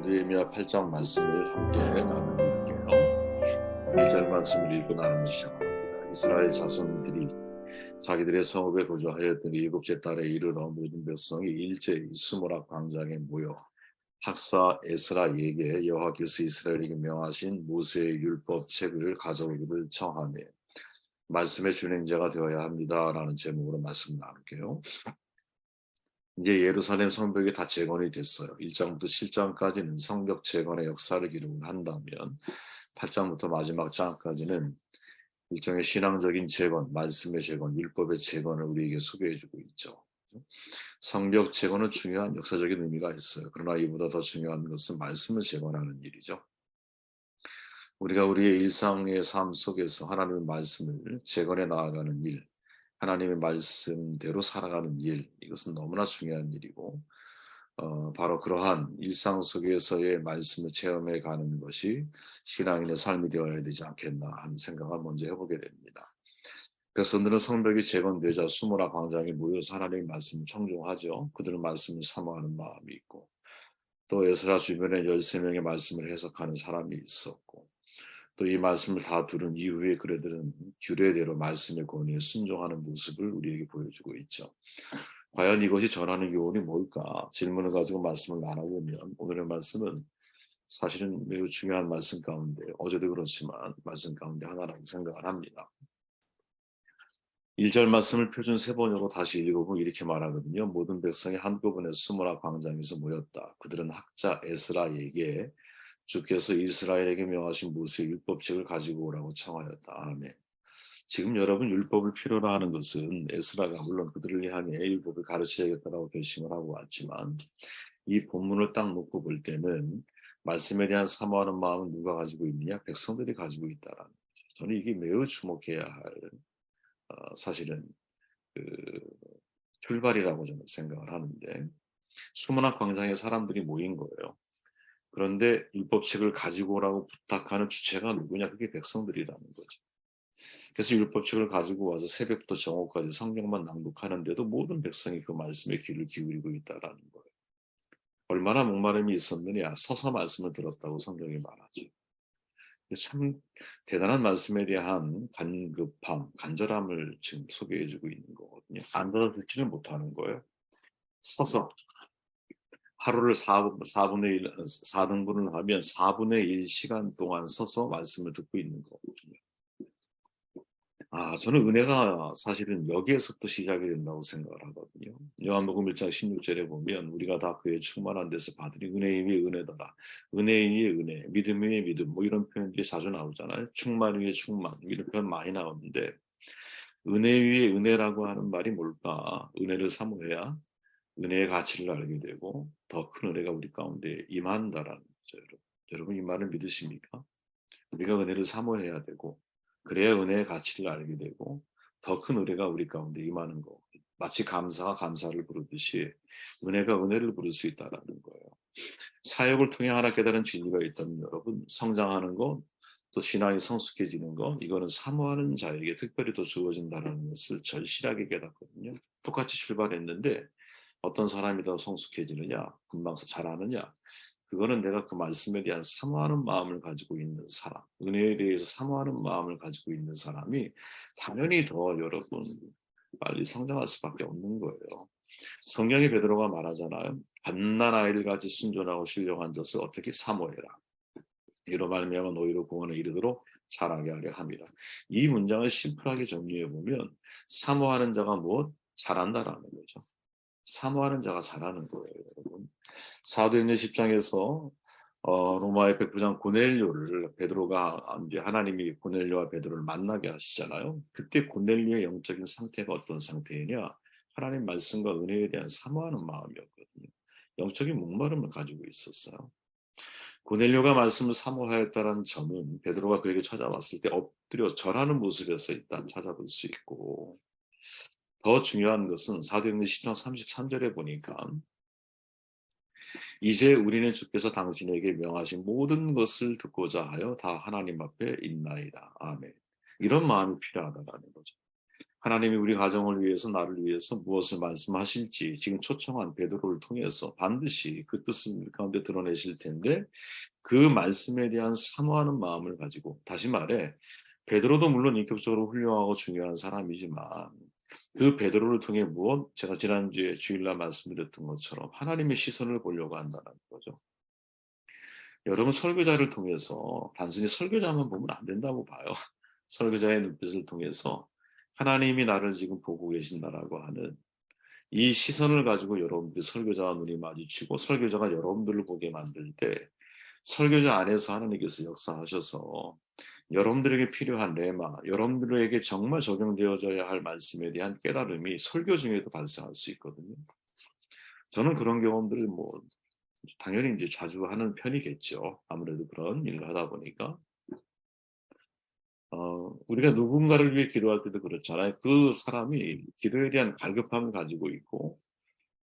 느헤미야 8장 말씀을 함께 나눠볼게요. 1절 말씀을 읽고 나누기 시작합니다. 이스라엘 자손들이 자기들의 성읍에 거주하였던 일곱째 달에 이르러 모든 백성이 일제히 수모라 광장에 모여 학사 에스라에게 여호와께서 이스라엘에게 명하신 모세의 율법 책을 가져오기를 청하매 말씀의 준행자가 되어야 합니다라는 제목으로 말씀 나눌게요. 이제 예루살렘 성벽이 다 재건이 됐어요. 1장부터 7장까지는 성벽 재건의 역사를 기록을 한다면 8장부터 마지막 장까지는 일종의 신앙적인 재건, 말씀의 재건, 율법의 재건을 우리에게 소개해주고 있죠. 성벽 재건은 중요한 역사적인 의미가 있어요. 그러나 이보다 더 중요한 것은 말씀을 재건하는 일이죠. 우리가 우리의 일상의 삶 속에서 하나님의 말씀을 재건해 나아가는 일, 하나님의 말씀대로 살아가는 일, 이것은 너무나 중요한 일이고 바로 그러한 일상 속에서의 말씀을 체험해 가는 것이 신앙인의 삶이 되어야 되지 않겠나 하는 생각을 먼저 해보게 됩니다. 백성들은 성벽이 재건되자 수모라 광장에 모여서 하나님의 말씀을 청중하죠. 그들은 말씀을 사모하는 마음이 있고 또 에스라 주변에 13명의 말씀을 해석하는 사람이 있었고 또 이 말씀을 다 들은 이후에 그들은 규례대로 말씀의 권위에 순종하는 모습을 우리에게 보여주고 있죠. 과연 이것이 전하는 교훈이 뭘까? 질문을 가지고 말씀을 나눠보면 오늘의 말씀은 사실은 매우 중요한 말씀 가운데 어제도 그렇지만 말씀 가운데 하나라고 생각을 합니다. 1절 말씀을 표준 세번역으로 다시 읽어보면 이렇게 말하거든요. 모든 백성이 한꺼번에 수모라 광장에서 모였다. 그들은 학자 에스라에게 주께서 이스라엘에게 명하신 모세의 율법책을 가지고 오라고 청하였다. 아멘. 지금 여러분 율법을 필요로 하는 것은 에스라가 물론 그들을 향해 율법을 가르쳐야겠다라고 결심을 하고 왔지만 이 본문을 딱 놓고 볼 때는 말씀에 대한 사모하는 마음은 누가 가지고 있느냐? 백성들이 가지고 있다라는 거죠. 저는 이게 매우 주목해야 할 사실은 그 출발이라고 저는 생각을 하는데 수문학 광장에 사람들이 모인 거예요. 그런데 율법책을 가지고 오라고 부탁하는 주체가 누구냐? 그게 백성들이라는 거죠. 그래서 율법책을 가지고 와서 새벽부터 정오까지 성경만 낭독하는데도 모든 백성이 그 말씀에 귀를 기울이고 있다라는 거예요. 얼마나 목마름이 있었느냐? 서서 말씀을 들었다고 성경이 말하죠. 참 대단한 말씀에 대한 간급함, 간절함을 지금 소개해주고 있는 거거든요. 앉아서 듣지를 못하는 거예요. 서서 하루를 4분의 1, 4등분을 하면 4분의 1 시간 동안 서서 말씀을 듣고 있는 거거든요. 저는 은혜가 사실은 여기에서부터 시작이 된다고 생각을 하거든요. 요한복음 1장 16절에 보면 우리가 다 그의 충만한 데서 받으니 은혜 위에 은혜더라. 은혜 위에 은혜, 믿음 위에 믿음 뭐 이런 표현들이 자주 나오잖아요. 충만 위에 충만 이런 표현 많이 나오는데 은혜 위에 은혜라고 하는 말이 뭘까? 은혜를 사모해야 은혜의 가치를 알게 되고 더 큰 은혜가 우리 가운데 임한다라는 거죠. 여러분 이 말을 믿으십니까? 우리가 은혜를 사모해야 되고 그래야 은혜의 가치를 알게 되고 더 큰 은혜가 우리 가운데 임하는 거. 마치 감사가 감사를 부르듯이 은혜가 은혜를 부를 수 있다라는 거예요. 사역을 통해 하나 깨달은 진리가 있다면 여러분 성장하는 것, 또 신앙이 성숙해지는 것, 이거는 사모하는 자에게 특별히 더 주어진다는 것을 절실하게 깨닫거든요. 똑같이 출발했는데 어떤 사람이 더 성숙해지느냐, 금방 잘하느냐, 그거는 내가 그 말씀에 대한 사모하는 마음을 가지고 있는 사람, 은혜에 대해서 사모하는 마음을 가지고 있는 사람이 당연히 더 여러분 빨리 성장할 수밖에 없는 거예요. 성경의 베드로가 말하잖아요. 갓난아이를 같이 순전하고 신령한 것을 어떻게 사모해라. 이로 말미암아 너희로 구원에 이르도록 자라게 하려 함이라. 이 문장을 심플하게 정리해 보면 사모하는 자가 무엇? 잘한다라는 거죠. 사모하는 자가 잘하는 거예요, 여러분. 사도행전 10장에서 로마의 백부장 고넬료를 베드로가 이제 하나님이 고넬료와 베드로를 만나게 하시잖아요. 그때 고넬료의 영적인 상태가 어떤 상태이냐? 하나님 말씀과 은혜에 대한 사모하는 마음이었거든요. 영적인 목마름을 가지고 있었어요. 고넬료가 말씀을 사모하였다는 점은 베드로가 그에게 찾아왔을 때 엎드려 절하는 모습에서 일단 찾아볼 수 있고 더 중요한 것은 사도행전 10장 33절에 보니까 이제 우리는 주께서 당신에게 명하신 모든 것을 듣고자 하여 다 하나님 앞에 있나이다. 아멘. 이런 마음이 필요하다라는 거죠. 하나님이 우리 가정을 위해서 나를 위해서 무엇을 말씀하실지 지금 초청한 베드로를 통해서 반드시 그 뜻을 우리 가운데 드러내실 텐데 그 말씀에 대한 사모하는 마음을 가지고 다시 말해 베드로도 물론 인격적으로 훌륭하고 중요한 사람이지만 그 베드로를 통해 무엇 제가 지난주에 주일날 말씀드렸던 것처럼 하나님의 시선을 보려고 한다는 거죠. 여러분 설교자를 통해서 단순히 설교자만 보면 안 된다고 봐요. 설교자의 눈빛을 통해서 하나님이 나를 지금 보고 계신다라고 하는 이 시선을 가지고 여러분들이 설교자와 눈이 마주치고 설교자가 여러분들을 보게 만들 때 설교자 안에서 하나님께서 역사하셔서 여러분들에게 필요한 레마, 여러분들에게 정말 적용되어져야 할 말씀에 대한 깨달음이 설교 중에도 발생할 수 있거든요. 저는 그런 경험들을 뭐 당연히 이제 자주 하는 편이겠죠. 아무래도 그런 일을 하다 보니까. 우리가 누군가를 위해 기도할 때도 그렇잖아요. 그 사람이 기도에 대한 갈급함을 가지고 있고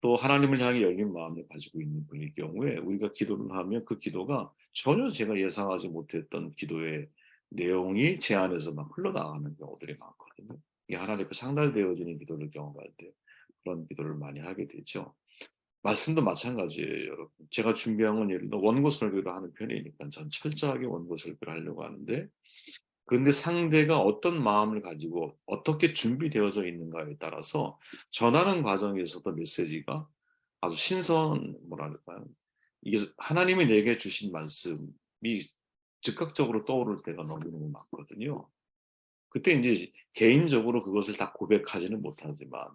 또 하나님을 향해 열린 마음을 가지고 있는 분일 경우에 우리가 기도를 하면 그 기도가 전혀 제가 예상하지 못했던 기도의 내용이 제 안에서 막 흘러나가는 경우들이 많거든요. 이게 하나님 앞에 상달되어지는 기도를 경험할 때 그런 기도를 많이 하게 되죠. 말씀도 마찬가지예요, 여러분. 제가 준비한 건 예를 들어 원고 설교를 하는 편이니까 전 철저하게 원고 설교를 하려고 하는데 그런데 상대가 어떤 마음을 가지고 어떻게 준비되어져 있는가에 따라서 전하는 과정에서도 메시지가 아주 뭐랄까요. 이게 하나님이 내게 주신 말씀이 즉각적으로 떠오를 때가 너무너무 많거든요. 그때 이제 개인적으로 그것을 다 고백하지는 못하지만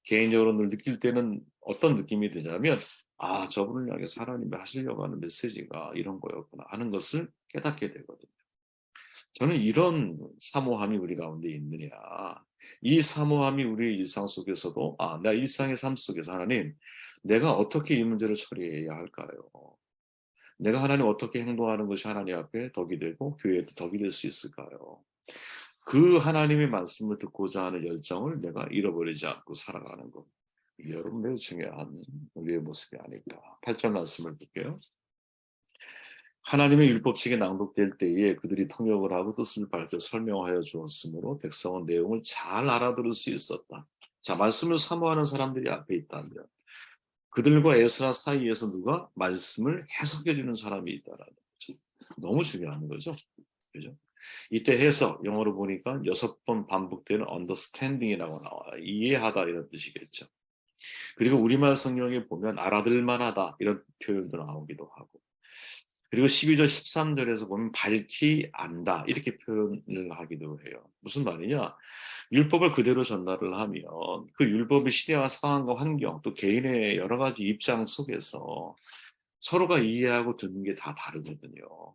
개인적으로 늘 느낄 때는 어떤 느낌이 드냐면 아, 저분을 향해서 하나님이 하시려고 하는 메시지가 이런 거였구나 하는 것을 깨닫게 되거든요. 저는 이런 사모함이 우리 가운데 있느냐. 이 사모함이 우리의 일상 속에서도 나 일상의 삶 속에서 하나님 내가 어떻게 이 문제를 처리해야 할까요? 내가 하나님 어떻게 행동하는 것이 하나님 앞에 덕이 되고 교회에도 덕이 될 수 있을까요? 그 하나님의 말씀을 듣고자 하는 열정을 내가 잃어버리지 않고 살아가는 것. 이게 여러분 매우 중요한 우리의 모습이 아닐까. 8절 말씀을 볼게요. 하나님의 율법책이 낭독될 때에 그들이 통역을 하고 뜻을 밝혀 설명하여 주었으므로 백성은 내용을 잘 알아들을 수 있었다. 자, 말씀을 사모하는 사람들이 앞에 있다면 그들과 에스라 사이에서 누가 말씀을 해석해 주는 사람이 있다라는 거죠. 너무 중요한 거죠. 그죠? 이때 해석, 영어로 보니까 6번 반복되는 understanding이라고 나와요. 이해하다 이런 뜻이겠죠. 그리고 우리말 성경에 보면 알아들 만하다 이런 표현도 나오기도 하고 그리고 12절 13절에서 보면 밝히 안다 이렇게 표현을 하기도 해요. 무슨 말이냐? 율법을 그대로 전달을 하면 그 율법의 시대와 상황과 환경 또 개인의 여러 가지 입장 속에서 서로가 이해하고 듣는 게 다 다르거든요.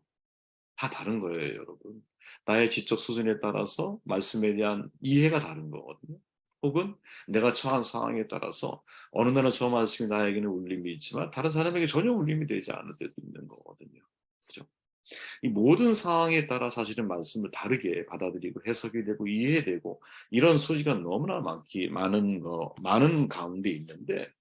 다 다른 거예요, 여러분. 나의 지적 수준에 따라서 말씀에 대한 이해가 다른 거거든요. 혹은 내가 처한 상황에 따라서 어느 날은 저 말씀이 나에게는 울림이 있지만 다른 사람에게 전혀 울림이 되지 않을 때도 있는 거거든요. 그죠? 이 모든 상황에 따라 사실은 말씀을 다르게 받아들이고 해석이 되고 이해되고 이런 소지가 너무나 많은 가운데 있는데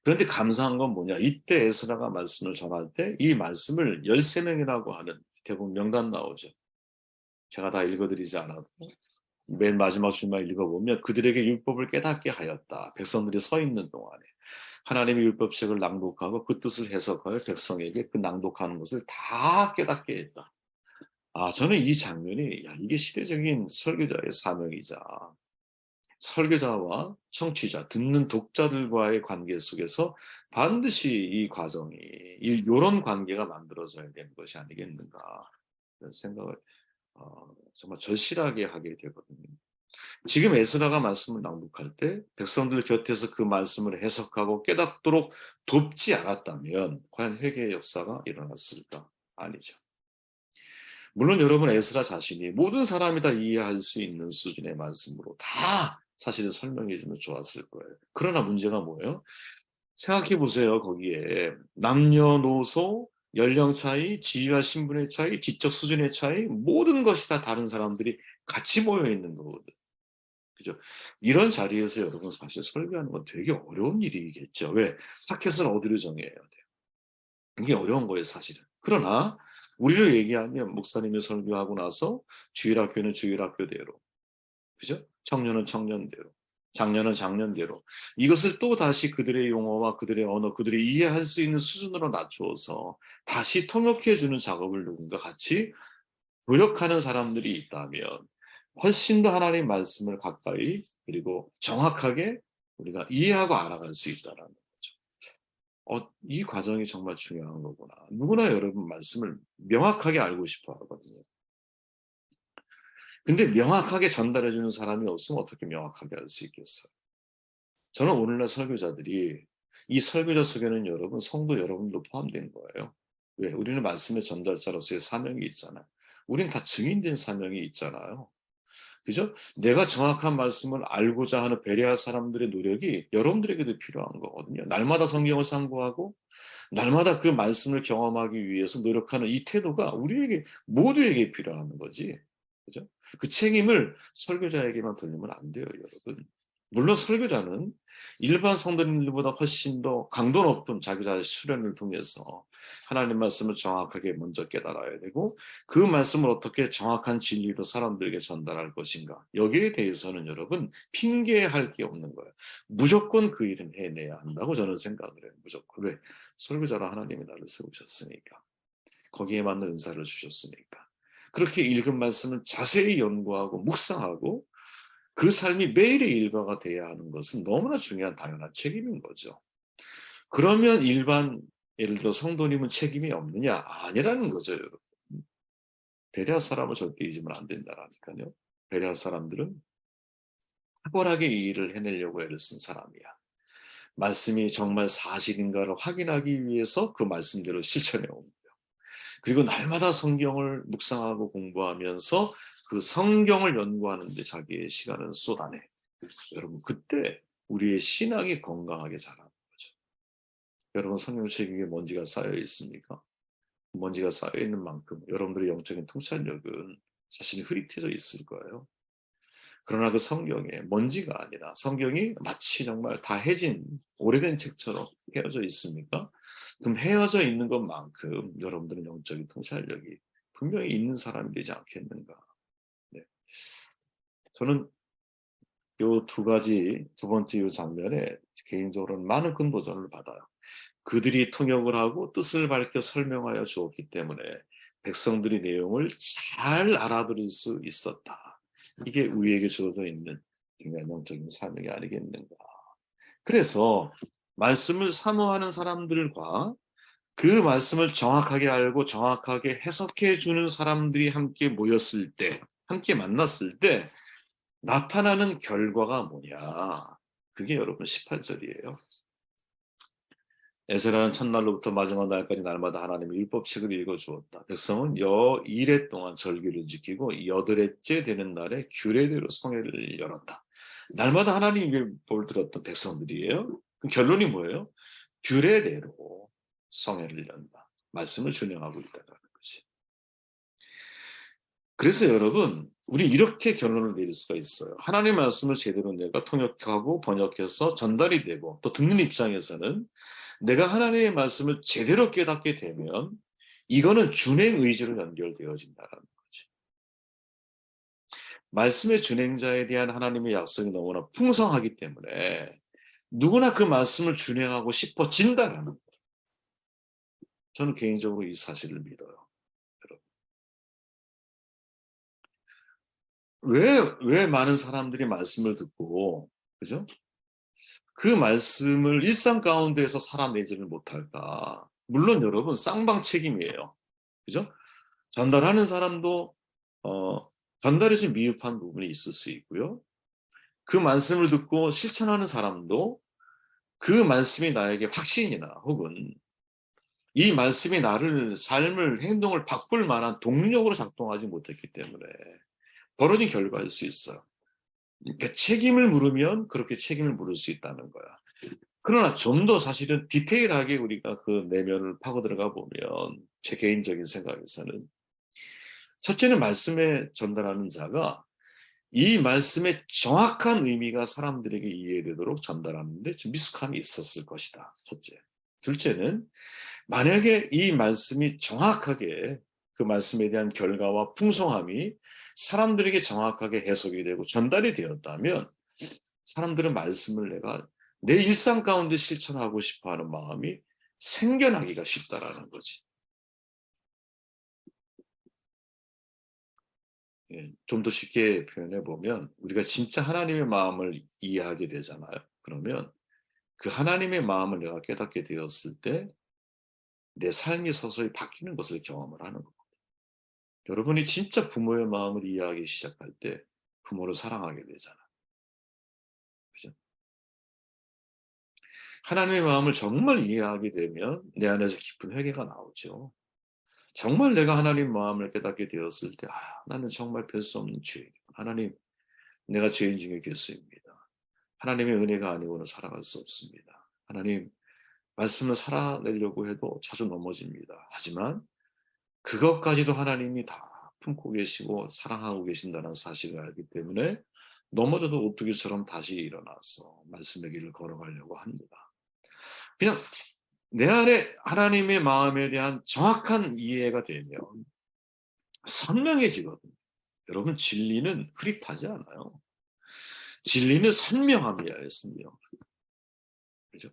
그런데 감사한 건 뭐냐? 이때 에스라가 말씀을 전할 때 이 말씀을 13명이라고 하는 대부분 명단 나오죠. 제가 다 읽어드리지 않아도 맨 마지막 줄만 읽어보면 그들에게 율법을 깨닫게 하였다. 백성들이 서 있는 동안에 하나님의 율법책을 낭독하고 그 뜻을 해석하여 백성에게 그 낭독하는 것을 다 깨닫게 했다. 저는 이 장면이 이게 시대적인 설교자의 사명이자 설교자와 청취자, 듣는 독자들과의 관계 속에서 반드시 이 과정이 이런 관계가 만들어져야 되는 것이 아니겠는가 그런 생각을 정말 절실하게 하게 되거든요. 지금 에스라가 말씀을 낭독할 때 백성들 곁에서 그 말씀을 해석하고 깨닫도록 돕지 않았다면 과연 회개의 역사가 일어났을까? 아니죠. 물론 여러분 에스라 자신이 모든 사람이 다 이해할 수 있는 수준의 말씀으로 다 사실은 설명해 주면 좋았을 거예요. 그러나 문제가 뭐예요? 생각해 보세요. 거기에 남녀노소, 연령 차이, 지위와 신분의 차이, 지적 수준의 차이 모든 것이 다 다른 사람들이 같이 모여 있는 거거든요. 그죠? 이런 자리에서 여러분 사실 설교하는 건 되게 어려운 일이겠죠. 왜? 타켓을 어디로 정해야 돼요? 이게 어려운 거예요, 사실은. 그러나 우리를 얘기하면 목사님이 설교하고 나서 주일학교는 주일학교대로 그죠? 청년은 청년대로, 장년은 장년대로. 이것을 또 다시 그들의 용어와 그들의 언어, 그들이 이해할 수 있는 수준으로 낮추어서 다시 통역해주는 작업을 누군가 같이 노력하는 사람들이 있다면 훨씬 더 하나님 말씀을 가까이 그리고 정확하게 우리가 이해하고 알아갈 수 있다는 거죠. 이 과정이 정말 중요한 거구나. 누구나 여러분 말씀을 명확하게 알고 싶어 하거든요. 근데 명확하게 전달해 주는 사람이 없으면 어떻게 명확하게 할 수 있겠어요? 저는 오늘날 설교자들이 이 설교자 속에는 여러분, 성도 여러분도 포함된 거예요. 왜? 우리는 말씀의 전달자로서의 사명이 있잖아요. 우린 다 증인된 사명이 있잖아요. 그죠? 내가 정확한 말씀을 알고자 하는 베레아 사람들의 노력이 여러분들에게도 필요한 거거든요. 날마다 성경을 상고하고 날마다 그 말씀을 경험하기 위해서 노력하는 이 태도가 우리에게 모두에게 필요한 거지. 그죠? 그 책임을 설교자에게만 돌리면 안 돼요, 여러분. 물론 설교자는 일반 성도님들보다 훨씬 더 강도 높은 자기자의 수련을 통해서 하나님 말씀을 정확하게 먼저 깨달아야 되고 그 말씀을 어떻게 정확한 진리로 사람들에게 전달할 것인가. 여기에 대해서는 여러분 핑계할 게 없는 거예요. 무조건 그 일은 해내야 한다고 저는 생각을 해요. 무조건. 왜? 설교자로 하나님이 나를 세우셨으니까. 거기에 맞는 은사를 주셨으니까. 그렇게 읽은 말씀을 자세히 연구하고 묵상하고 그 삶이 매일의 일과가 돼야 하는 것은 너무나 중요한 당연한 책임인 거죠. 그러면 일반 예를 들어 성도님은 책임이 없느냐? 아니라는 거죠, 여러분. 베레아 사람을 절대 잊으면 안 된다라니까요. 베레아 사람들은 탁월하게 이 일을 해내려고 애를 쓴 사람이야. 말씀이 정말 사실인가를 확인하기 위해서 그 말씀대로 실천해 온 거예요. 그리고 날마다 성경을 묵상하고 공부하면서 그 성경을 연구하는 데 자기의 시간을 쏟아내. 여러분 그때 우리의 신앙이 건강하게 자라는 거죠. 여러분 성경책 위에 먼지가 쌓여 있습니까? 먼지가 쌓여 있는 만큼 여러분들의 영적인 통찰력은 사실 흐릿해져 있을 거예요. 그러나 그 성경에 먼지가 아니라 성경이 마치 정말 다 해진 오래된 책처럼 헤어져 있습니까? 그럼 헤어져 있는 것만큼 여러분들은 영적인 통찰력이 분명히 있는 사람이 되지 않겠는가. 네. 저는 요 두 가지, 두 번째 요 장면에 개인적으로는 많은 근도전을 받아요. 그들이 통역을 하고 뜻을 밝혀 설명하여 주었기 때문에 백성들이 내용을 잘 알아들을 수 있었다. 이게 우리에게 주어져 있는 중요한 영적인 사명이 아니겠는가. 그래서 말씀을 사모하는 사람들과 그 말씀을 정확하게 알고 정확하게 해석해 주는 사람들이 함께 모였을 때, 함께 만났을 때 나타나는 결과가 뭐냐. 그게 여러분 18절이에요. 에스라는 첫날로부터 마지막 날까지 날마다 하나님의 율법책을 읽어주었다. 백성은 여 2회 동안 절기를 지키고 8회째 되는 날에 규례대로 성회를 열었다. 날마다 하나님 율법을 들었던 백성들이에요. 그 결론이 뭐예요? 규례대로 성회를 연다. 말씀을 준행하고 있다는 거지. 그래서 여러분, 우리 이렇게 결론을 내릴 수가 있어요. 하나님의 말씀을 제대로 내가 통역하고 번역해서 전달이 되고 또 듣는 입장에서는 내가 하나님의 말씀을 제대로 깨닫게 되면 이거는 준행 의지로 연결되어진다는 거지. 말씀의 준행자에 대한 하나님의 약속이 너무나 풍성하기 때문에 누구나 그 말씀을 준행하고 싶어진다는 거예요. 저는 개인적으로 이 사실을 믿어요. 왜 많은 사람들이 말씀을 듣고, 그죠? 그 말씀을 일상 가운데에서 살아내지를 못할까? 물론 여러분, 쌍방 책임이에요. 그죠? 전달하는 사람도, 전달에 좀 미흡한 부분이 있을 수 있고요. 그 말씀을 듣고 실천하는 사람도 그 말씀이 나에게 확신이나 혹은 이 말씀이 나를 삶을, 행동을 바꿀 만한 동력으로 작동하지 못했기 때문에 벌어진 결과일 수 있어요. 그러니까 책임을 물으면 그렇게 책임을 물을 수 있다는 거야. 그러나 좀 더 사실은 디테일하게 우리가 그 내면을 파고 들어가 보면 제 개인적인 생각에서는 첫째는 말씀에 전달하는 자가 이 말씀의 정확한 의미가 사람들에게 이해되도록 전달하는데 좀 미숙함이 있었을 것이다. 첫째. 둘째는 만약에 이 말씀이 정확하게 그 말씀에 대한 결과와 풍성함이 사람들에게 정확하게 해석이 되고 전달이 되었다면 사람들은 말씀을 내가 내 일상 가운데 실천하고 싶어하는 마음이 생겨나기가 쉽다라는 거지. 예, 좀 더 쉽게 표현해 보면 우리가 진짜 하나님의 마음을 이해하게 되잖아요. 그러면 그 하나님의 마음을 내가 깨닫게 되었을 때 내 삶이 서서히 바뀌는 것을 경험을 하는 겁니다. 여러분이 진짜 부모의 마음을 이해하기 시작할 때 부모를 사랑하게 되잖아. 그죠? 하나님의 마음을 정말 이해하게 되면 내 안에서 깊은 회개가 나오죠. 정말 내가 하나님 마음을 깨닫게 되었을 때, 나는 정말 별 수 없는 죄인. 하나님, 내가 죄인 중에 괴수입니다. 하나님의 은혜가 아니고는 살아갈 수 없습니다. 하나님, 말씀을 살아내려고 해도 자주 넘어집니다. 하지만 그것까지도 하나님이 다 품고 계시고 사랑하고 계신다는 사실을 알기 때문에 넘어져도 오뚜기처럼 다시 일어나서 말씀의 길을 걸어가려고 합니다. 그냥 내 안에 하나님의 마음에 대한 정확한 이해가 되면 선명해지거든요. 여러분, 진리는 흐릿하지 않아요. 진리는 선명함이에요, 선명. 그죠?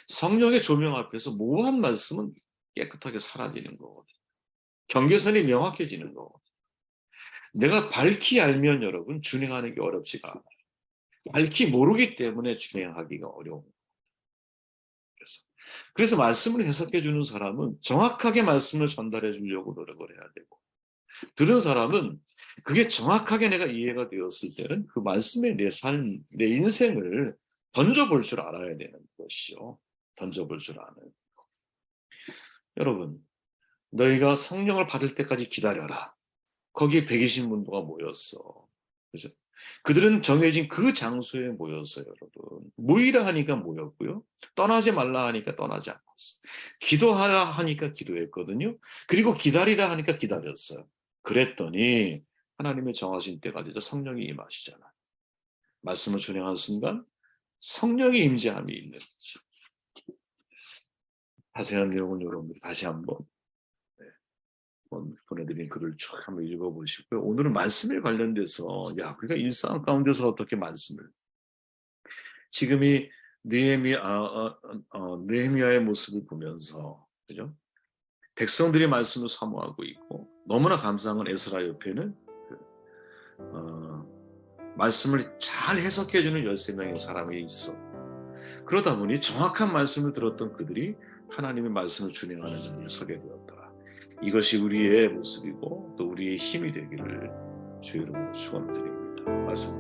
성령의 조명 앞에서 모호한 말씀은 깨끗하게 사라지는 거거든요. 경계선이 명확해지는 거거든요. 내가 밝히 알면 여러분 준행하는 게 어렵지가 않아요. 밝히 모르기 때문에 준행하기가 어려운 거예요. 그래서 말씀을 해석해 주는 사람은 정확하게 말씀을 전달해 주려고 노력을 해야 되고, 들은 사람은 그게 정확하게 내가 이해가 되었을 때는 그 말씀에 내 삶, 내 인생을 던져볼 줄 알아야 되는 것이죠. 던져볼 줄 아는. 여러분, 너희가 성령을 받을 때까지 기다려라. 거기에 120문도가 모였어. 그죠? 그들은 정해진 그 장소에 모였어요, 여러분. 모이라 하니까 모였고요. 떠나지 말라 하니까 떠나지 않았어. 기도하라 하니까 기도했거든요. 그리고 기다리라 하니까 기다렸어요. 그랬더니 하나님의 정하신 때가 되자 성령이 임하시잖아요. 말씀을 준행한 순간 성령의 임재함이 있는 거죠. 자세한 내용은 여러분들이 다시 한번 보내드린 글을 쭉 한번 읽어보시고요. 오늘은 말씀에 관련돼서 우리가 일상 가운데서 어떻게 말씀을 지금 이 느헤미야의 모습을 보면서 그죠? 백성들이 말씀을 사모하고 있고 너무나 감사한 건 에스라 옆에는 말씀을 잘 해석해주는 13명의 사람이 있어. 그러다 보니 정확한 말씀을 들었던 그들이 하나님의 말씀을 준행하는 자리에 서게 되었더라. 이것이 우리의 모습이고 또 우리의 힘이 되기를 주의 이름으로 축원드립니다. 말씀